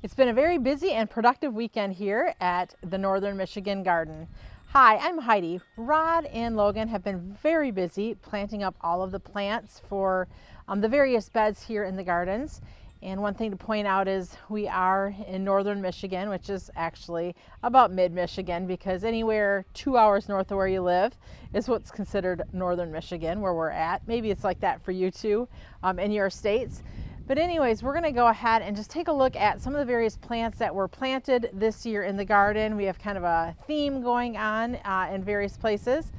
It's been a very busy and productive weekend here at the Northern Michigan Garden. Hi, I'm Heidi. Rod and Logan have been very busy planting up all of the plants for the various beds here in the gardens. And one thing to point out is we are in Northern Michigan, which is actually about mid-Michigan, because anywhere 2 hours north of where you live is what's considered Northern Michigan, where we're at. Maybe it's like that for you too in your states. But anyways, we're going to go ahead and just take a look at some of the various plants that were planted this year in the garden. We have kind of a theme going on in various places.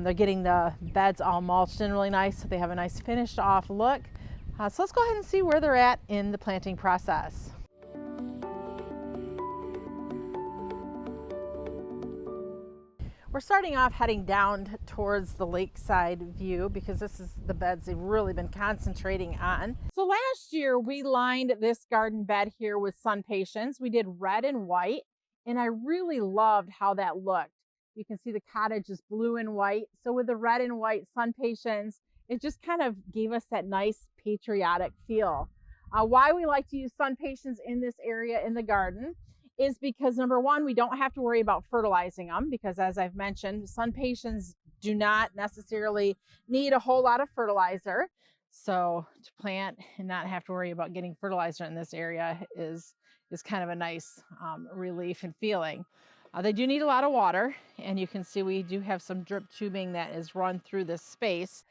They're getting the beds all mulched in really nice, so they have a nice finished off look. So let's go ahead and see where they're at in the planting process. We're starting off heading down towards the lakeside view because this is the beds they've really been concentrating on. So last year we lined this garden bed here with Sunpatiens. We did red and white, and I really loved how that looked. You can see the cottage is blue and white. So with the red and white Sunpatiens, it just kind of gave us that nice patriotic feel. Why we like to use Sunpatiens in this area in the garden is because number one, we don't have to worry about fertilizing them because, as I've mentioned, Sunpatiens do not necessarily need a whole lot of fertilizer. So to plant and not have to worry about getting fertilizer in this area is kind of a nice relief and feeling. They do need a lot of water, and you can see we do have some drip tubing that is run through this space.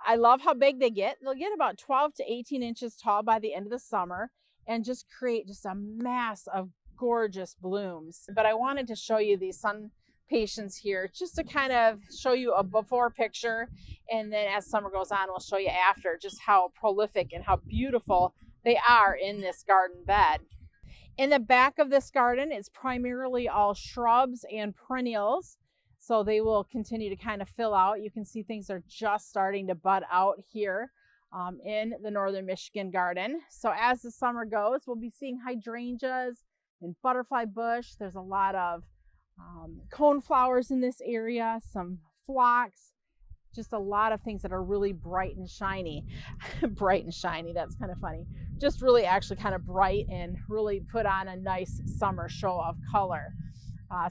I love how big they get. They'll get about 12 to 18 inches tall by the end of the summer and just create just a mass of gorgeous blooms. But I wanted to show you these Sunpatiens here just to kind of show you a before picture, and then as summer goes on we'll show you after just how prolific and how beautiful they are in this garden bed. In the back of this garden it's primarily all shrubs and perennials, so they will continue to kind of fill out. You can see things are just starting to bud out here in the Northern Michigan Garden. So as the summer goes, we'll be seeing hydrangeas and butterfly bush. There's a lot of cone flowers in this area, some phlox, just a lot of things that are really bright and shiny. Bright and shiny, that's kind of funny. Just really actually kind of bright and really put on a nice summer show of color.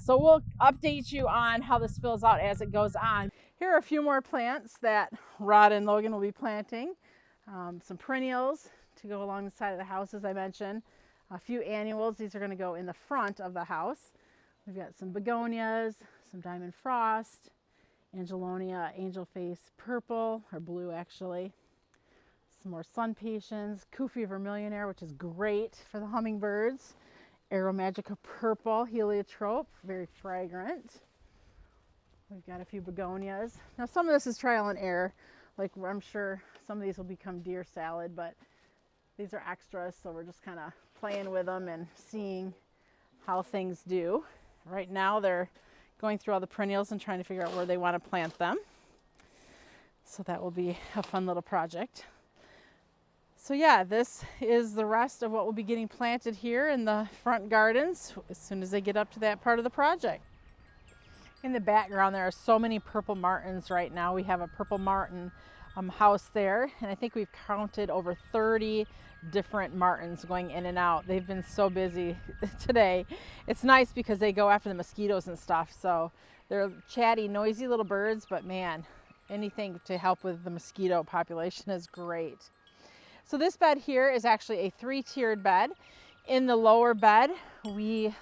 So we'll update you on how this fills out as it goes on. Here are a few more plants that Rod and Logan will be planting. Some perennials to go along the side of the house, as I mentioned. A few annuals. These are going to go in the front of the house. We've got some begonias, some diamond frost, angelonia, angel face purple, or blue actually. Some more Sunpatiens, Kufi vermillionaire, which is great for the hummingbirds. Aromagica purple, heliotrope, very fragrant. We've got a few begonias. Now some of this is trial and error. Like I'm sure some of these will become deer salad, but these are extras, so we're just kind of playing with them and seeing how things do. Right now they're going through all the perennials and trying to figure out where they want to plant them. So that will be a fun little project. So yeah, this is the rest of what will be getting planted here in the front gardens as soon as they get up to that part of the project. In the background there are so many purple martins right now. We have a purple martin house there, and I think we've counted over 30 different martins going in and out. They've been so busy today. It's nice because they go after the mosquitoes and stuff, so they're chatty, noisy little birds, but man, anything to help with the mosquito population is great. So this bed here is actually a 3-tiered bed. In the lower bed we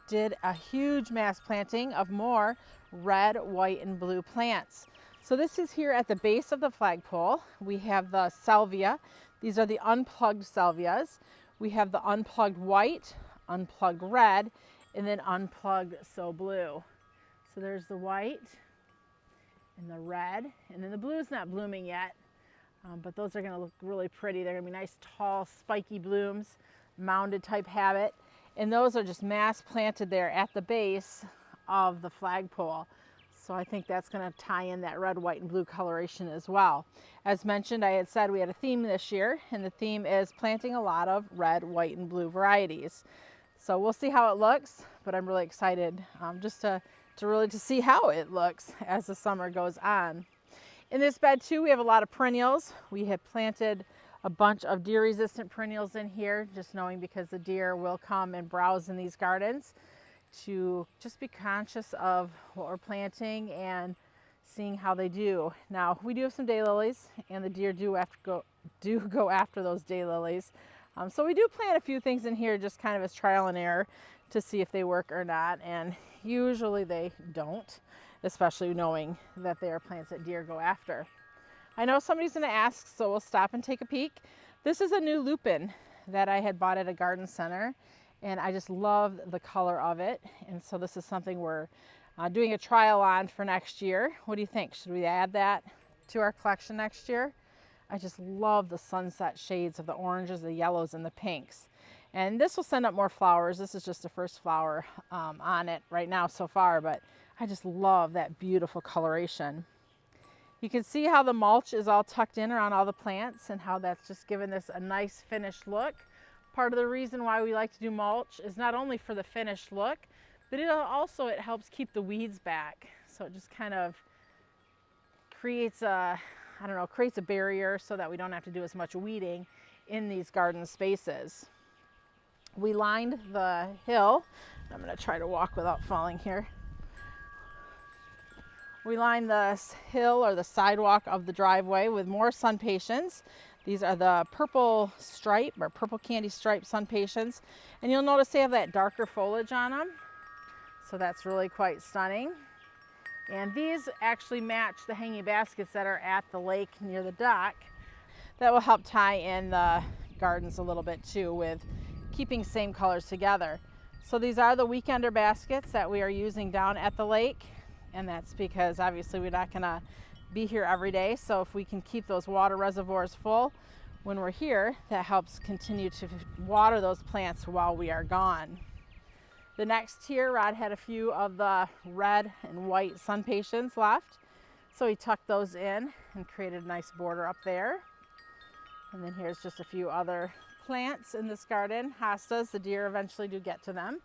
did a huge mass planting of more red, white, and blue plants. So this is here at the base of the flagpole. We have the salvia. These are the unplugged salvias. We have the unplugged white, unplugged red, and then unplugged so blue. So there's the white and the red, and then the blue is not blooming yet, but those are going to look really pretty. They're going to be nice, tall, spiky blooms, mounded type habit, and those are just mass planted there at the base of the flagpole. So I think that's going to tie in that red, white, and blue coloration as well. As mentioned, I had said we had a theme this year, and the theme is planting a lot of red, white, and blue varieties. So we'll see how it looks, but I'm really excited just to really see how it looks as the summer goes on. In this bed too, we have a lot of perennials. We have planted a bunch of deer resistant perennials in here, just knowing because the deer will come and browse in these gardens, to just be conscious of what we're planting and seeing how they do. Now, we do have some daylilies, and the deer do go after those daylilies. So we do plant a few things in here just kind of as trial and error to see if they work or not, and usually they don't, especially knowing that they are plants that deer go after. I know somebody's going to ask, so we'll stop and take a peek. This is a new lupin that I had bought at a garden center, and I just love the color of it. And so this is something we're doing a trial on for next year. What do you think? Should we add that to our collection next year? I just love the sunset shades of the oranges, the yellows, and the pinks. And this will send up more flowers. This is just the first flower on it right now so far, but I just love that beautiful coloration. You can see how the mulch is all tucked in around all the plants and how that's just given this a nice finished look. Part of the reason why we like to do mulch is not only for the finished look, but it helps keep the weeds back. So it just kind of creates a barrier so that we don't have to do as much weeding in these garden spaces. We lined the hill. I'm going to try to walk without falling here. We lined the hill or the sidewalk of the driveway with more Sunpatiens. These are the purple stripe or purple candy stripe Sunpatiens. And you'll notice they have that darker foliage on them. So that's really quite stunning. And these actually match the hanging baskets that are at the lake near the dock. That will help tie in the gardens a little bit too with keeping same colors together. So these are the weekender baskets that we are using down at the lake. And that's because obviously we're not going to be here every day. So if we can keep those water reservoirs full when we're here, that helps continue to water those plants while we are gone. The next tier, Rod had a few of the red and white Sunpatiens left. So he tucked those in and created a nice border up there. And then here's just a few other plants in this garden. Hostas, the deer eventually do get to them.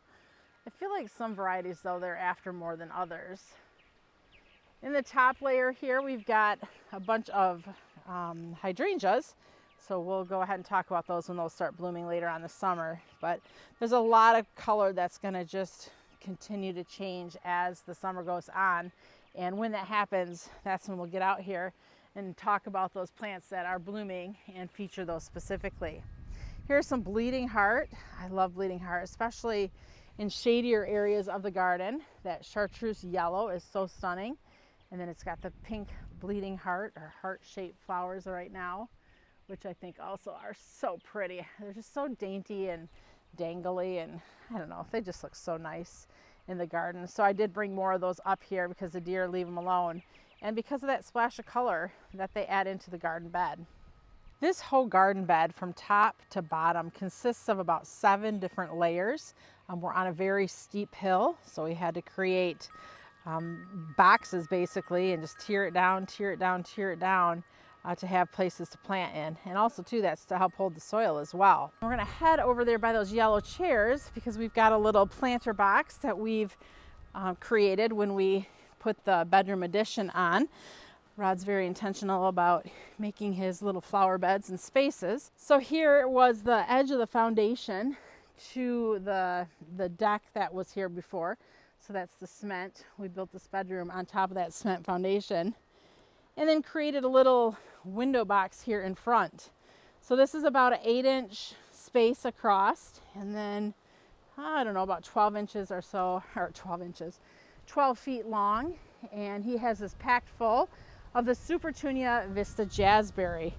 I feel like some varieties though, they're after more than others. In the top layer here, we've got a bunch of hydrangeas. So we'll go ahead and talk about those when those start blooming later on this summer. But there's a lot of color that's going to just continue to change as the summer goes on. And when that happens, that's when we'll get out here and talk about those plants that are blooming and feature those specifically. Here's some bleeding heart. I love bleeding heart, especially in shadier areas of the garden. That chartreuse yellow is so stunning. And then it's got the pink bleeding heart or heart-shaped flowers right now, which I think also are so pretty. They're just so dainty and dangly, and I don't know, they just look so nice in the garden. So I did bring more of those up here because the deer leave them alone, and because of that splash of color that they add into the garden bed. This whole garden bed from top to bottom consists of about 7 different layers. We're on a very steep hill, so we had to create boxes basically and just tear it down to have places to plant in. And also too, that's to help hold the soil as well. We're going to head over there by those yellow chairs because we've got a little planter box that we've created when we put the bedroom addition on. Rod's very intentional about making his little flower beds and spaces. So here was the edge of the foundation to the deck that was here before. So that's the cement. We built this bedroom on top of that cement foundation and then created a little window box here in front. So this is about an 8-inch space across, and then I don't know, about 12 inches or so, or 12 feet long. And he has this packed full of the Sunpatiens Vista Jazzberry.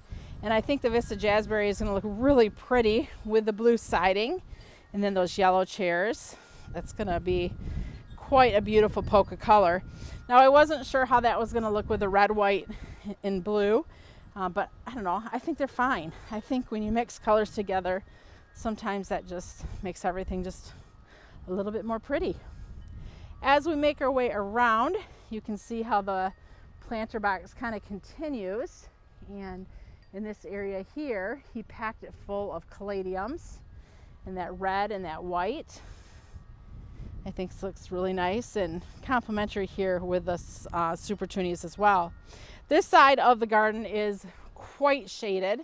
And I think the Vista Jazzberry is going to look really pretty with the blue siding and then those yellow chairs. That's going to be quite a beautiful polka color. Now I wasn't sure how that was going to look with the red, white, and blue, but I don't know. I think they're fine. I think when you mix colors together, sometimes that just makes everything just a little bit more pretty. As we make our way around, you can see how the planter box kind of continues. And in this area here, he packed it full of caladiums and that red and that white. I think this looks really nice and complementary here with the Sunpatiens as well. This side of the garden is quite shaded.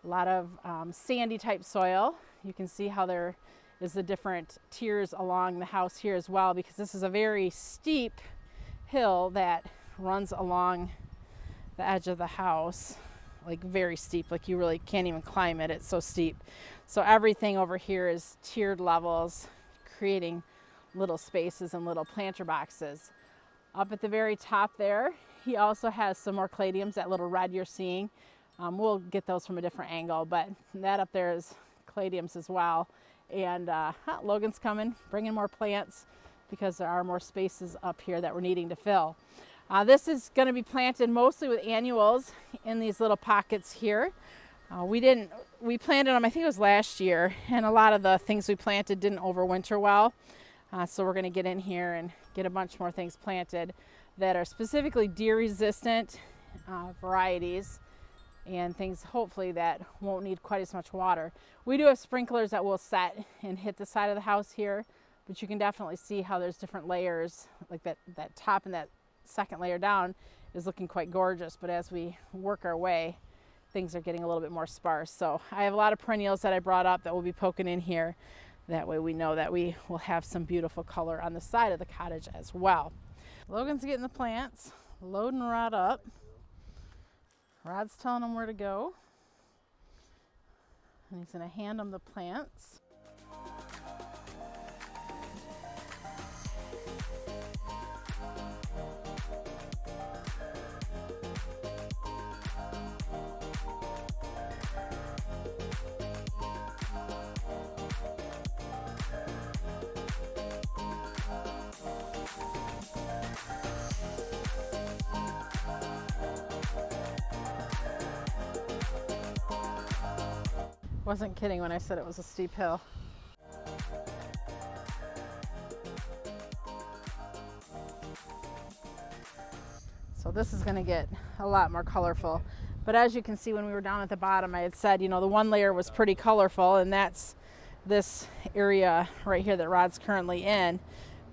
A lot of sandy type soil. You can see how there is the different tiers along the house here as well, because this is a very steep hill that runs along the edge of the house, like very steep, like you really can't even climb it, it's so steep. So everything over here is tiered levels, creating little spaces and little planter boxes. Up at the very top there, he also has some more caladiums, that little red you're seeing. We'll get those from a different angle, but that up there is caladiums as well. And Logan's coming, bringing more plants because there are more spaces up here that we're needing to fill. This is going to be planted mostly with annuals in these little pockets here. We planted them, I think it was last year, and a lot of the things we planted didn't overwinter well. So we're going to get in here and get a bunch more things planted that are specifically deer resistant varieties, and things hopefully that won't need quite as much water. We do have sprinklers that will set and hit the side of the house here, but you can definitely see how there's different layers, like that top and that second layer down is looking quite gorgeous, but as we work our way, things are getting a little bit more sparse. So I have a lot of perennials that I brought up that will be poking in here. That way we know that we will have some beautiful color on the side of the cottage as well. Logan's getting the plants, loading Rod up. Rod's telling him where to go, and he's going to hand him the plants. Wasn't kidding when I said it was a steep hill. So this is going to get a lot more colorful. But as you can see, when we were down at the bottom, I had said, you know, the one layer was pretty colorful, and that's this area right here that Rod's currently in.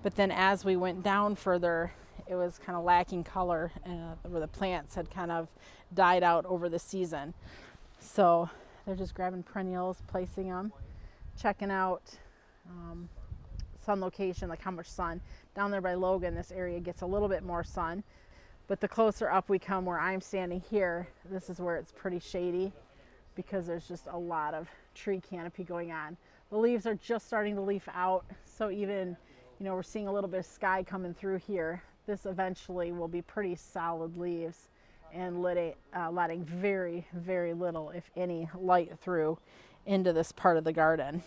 But then as we went down further, it was kind of lacking color, where the plants had kind of died out over the season. So they're just grabbing perennials, placing them, checking out sun location, like how much sun. Down there by Logan, this area gets a little bit more sun, but the closer up we come where I'm standing here, this is where it's pretty shady because there's just a lot of tree canopy going on. The leaves are just starting to leaf out, so even, you know, we're seeing a little bit of sky coming through here. This eventually will be pretty solid leaves and letting very, very little, if any, light through into this part of the garden.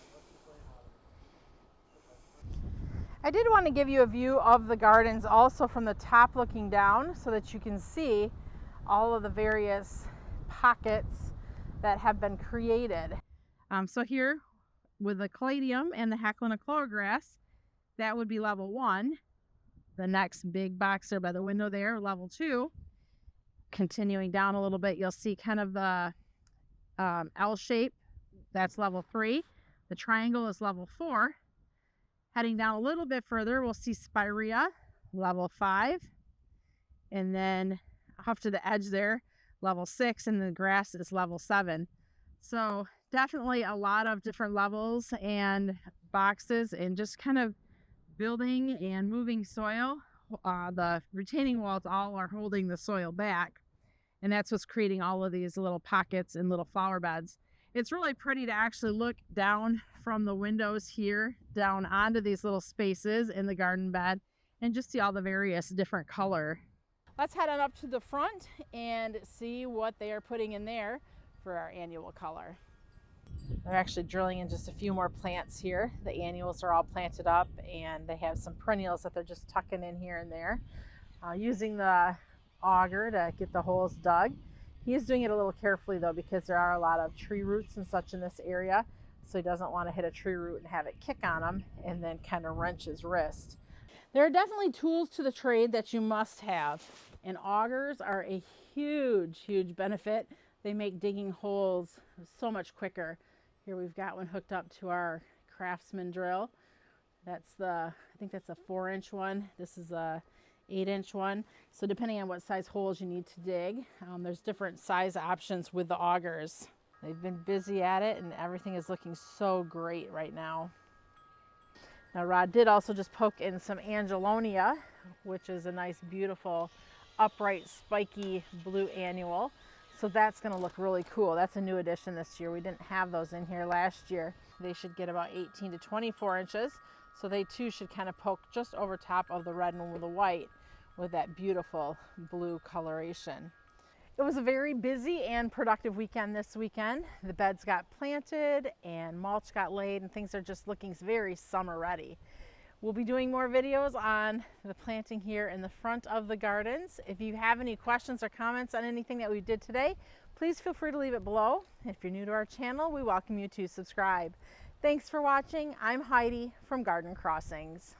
I did want to give you a view of the gardens also from the top looking down, so that you can see all of the various pockets that have been created. So here with the caladium and the Hecklina clovergrass, that would be level 1. The next big box there by the window there, level 2. Continuing down a little bit, you'll see kind of the L shape, that's level 3. The triangle is level 4. Heading down a little bit further, we'll see spirea, level 5. And then off to the edge there, level 6, and the grass is level 7. So definitely a lot of different levels and boxes, and just kind of building and moving soil. The retaining walls all are holding the soil back, and that's what's creating all of these little pockets and little flower beds. It's really pretty to actually look down from the windows here down onto these little spaces in the garden bed and just see all the various different color. Let's head on up to the front and see what they are putting in there for our annual color. They're actually drilling in just a few more plants here. The annuals are all planted up, and they have some perennials that they're just tucking in here and there, using the auger to get the holes dug. He is doing it a little carefully though, because there are a lot of tree roots and such in this area, so he doesn't want to hit a tree root and have it kick on him and then kind of wrench his wrist. There are definitely tools to the trade that you must have, and augers are a huge benefit. They make digging holes so much quicker. Here we've got one hooked up to our Craftsman drill. That's I think that's a 4-inch one. This is a 8-inch one. So depending on what size holes you need to dig, there's different size options with the augers. They've been busy at it and everything is looking so great right now. Now Rod did also just poke in some Angelonia, which is a nice, beautiful, upright, spiky blue annual. So that's gonna look really cool. That's a new addition this year. We didn't have those in here last year. They should get about 18 to 24 inches. So they too should kind of poke just over top of the red and the white with that beautiful blue coloration. It was a very busy and productive weekend this weekend. The beds got planted and mulch got laid and things are just looking very summer ready. We'll be doing more videos on the planting here in the front of the gardens. If you have any questions or comments on anything that we did today, please feel free to leave it below. If you're new to our channel, we welcome you to subscribe. Thanks for watching. I'm Heidi from Garden Crossings.